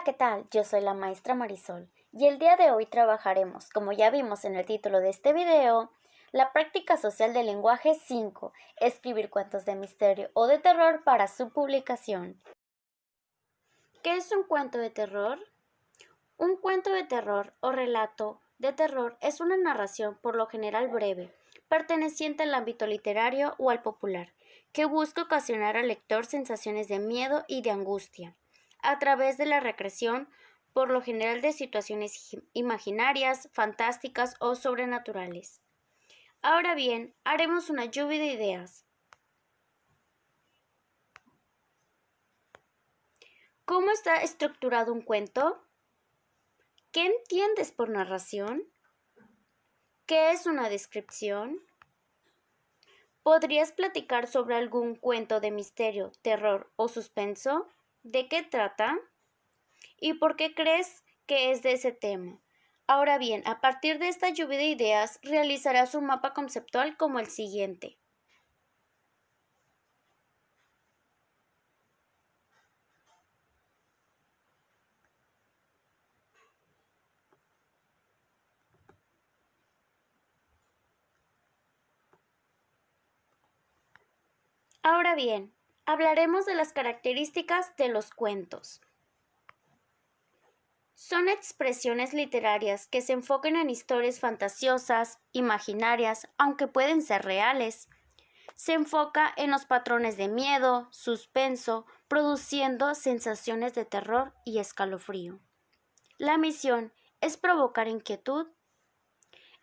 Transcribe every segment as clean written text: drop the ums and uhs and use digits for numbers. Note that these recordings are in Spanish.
Hola, ¿qué tal? Yo soy la maestra Marisol y el día de hoy trabajaremos, como ya vimos en el título de este video, la práctica social del lenguaje 5, escribir cuentos de misterio o de terror para su publicación. ¿Qué es un cuento de terror? Un cuento de terror o relato de terror es una narración por lo general breve, perteneciente al ámbito literario o al popular, que busca ocasionar al lector sensaciones de miedo y de angustia, a través de la recreación, por lo general de situaciones imaginarias, fantásticas o sobrenaturales. Ahora bien, haremos una lluvia de ideas. ¿Cómo está estructurado un cuento? ¿Qué entiendes por narración? ¿Qué es una descripción? ¿Podrías platicar sobre algún cuento de misterio, terror o suspenso? ¿De qué trata? ¿Y por qué crees que es de ese tema? Ahora bien, a partir de esta lluvia de ideas, realizarás un mapa conceptual como el siguiente. Ahora bien, hablaremos de las características de los cuentos. Son expresiones literarias que se enfocan en historias fantasiosas, imaginarias, aunque pueden ser reales. Se enfoca en los patrones de miedo, suspenso, produciendo sensaciones de terror y escalofrío. La misión es provocar inquietud.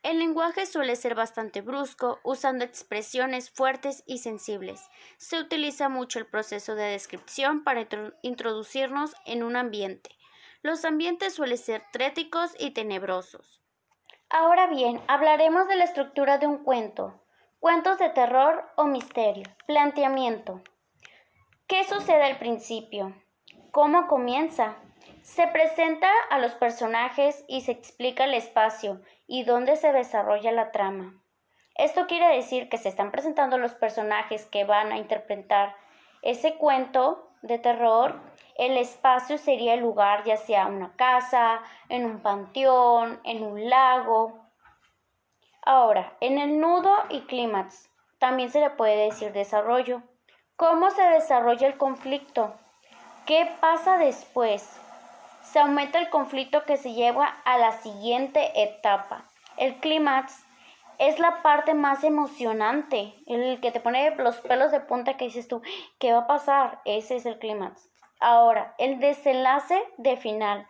El lenguaje suele ser bastante brusco, usando expresiones fuertes y sensibles. Se utiliza mucho el proceso de descripción para introducirnos en un ambiente. Los ambientes suelen ser tétricos y tenebrosos. Ahora bien, hablaremos de la estructura de un cuento. Cuentos de terror o misterio. Planteamiento. ¿Qué sucede al principio? ¿Cómo comienza? Se presenta a los personajes y se explica el espacio y dónde se desarrolla la trama. Esto quiere decir que se están presentando los personajes que van a interpretar ese cuento de terror. El espacio sería el lugar, ya sea una casa, en un panteón, en un lago. Ahora, en el nudo y clímax, también se le puede decir desarrollo. ¿Cómo se desarrolla el conflicto? ¿Qué pasa después? Se aumenta el conflicto que se lleva a la siguiente etapa. El clímax es la parte más emocionante, el que te pone los pelos de punta que dices tú, ¿qué va a pasar? Ese es el clímax. Ahora, el desenlace de final.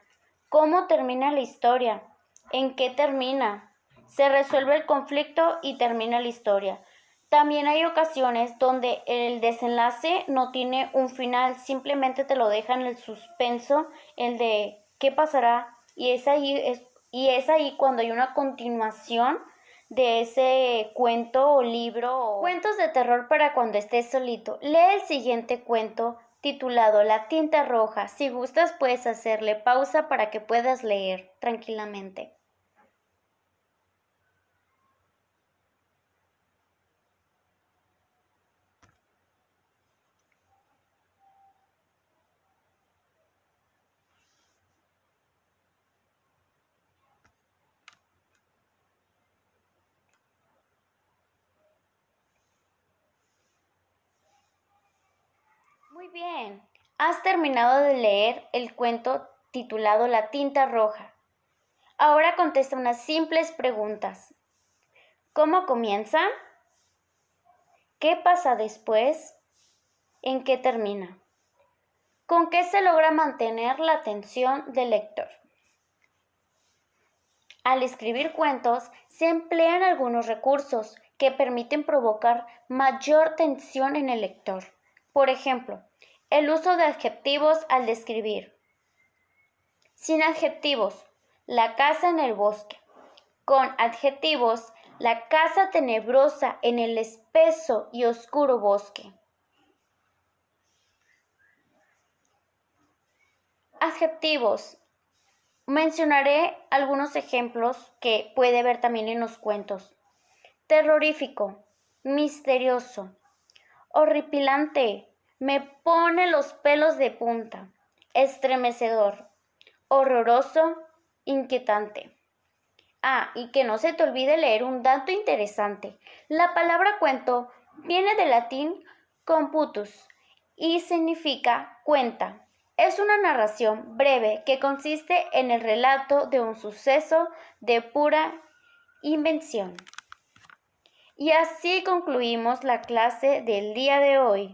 ¿Cómo termina la historia? ¿En qué termina? Se resuelve el conflicto y termina la historia. También hay ocasiones donde el desenlace no tiene un final, simplemente te lo dejan el suspenso, el de qué pasará, y es ahí cuando hay una continuación de ese cuento o libro. Cuentos de terror para cuando estés solito. Lee el siguiente cuento titulado La tinta roja. Si gustas puedes hacerle pausa para que puedas leer tranquilamente. Muy bien, has terminado de leer el cuento titulado La tinta roja. Ahora contesta unas simples preguntas. ¿Cómo comienza? ¿Qué pasa después? ¿En qué termina? ¿Con qué se logra mantener la atención del lector? Al escribir cuentos se emplean algunos recursos que permiten provocar mayor tensión en el lector. Por ejemplo, el uso de adjetivos al describir. Sin adjetivos, la casa en el bosque. Con adjetivos, la casa tenebrosa en el espeso y oscuro bosque. Adjetivos. Mencionaré algunos ejemplos que puede ver también en los cuentos. Terrorífico, misterioso, horripilante, me pone los pelos de punta, estremecedor, horroroso, inquietante. Ah, y que no se te olvide leer un dato interesante. La palabra cuento viene del latín computus y significa cuenta. Es una narración breve que consiste en el relato de un suceso de pura invención. Y así concluimos la clase del día de hoy.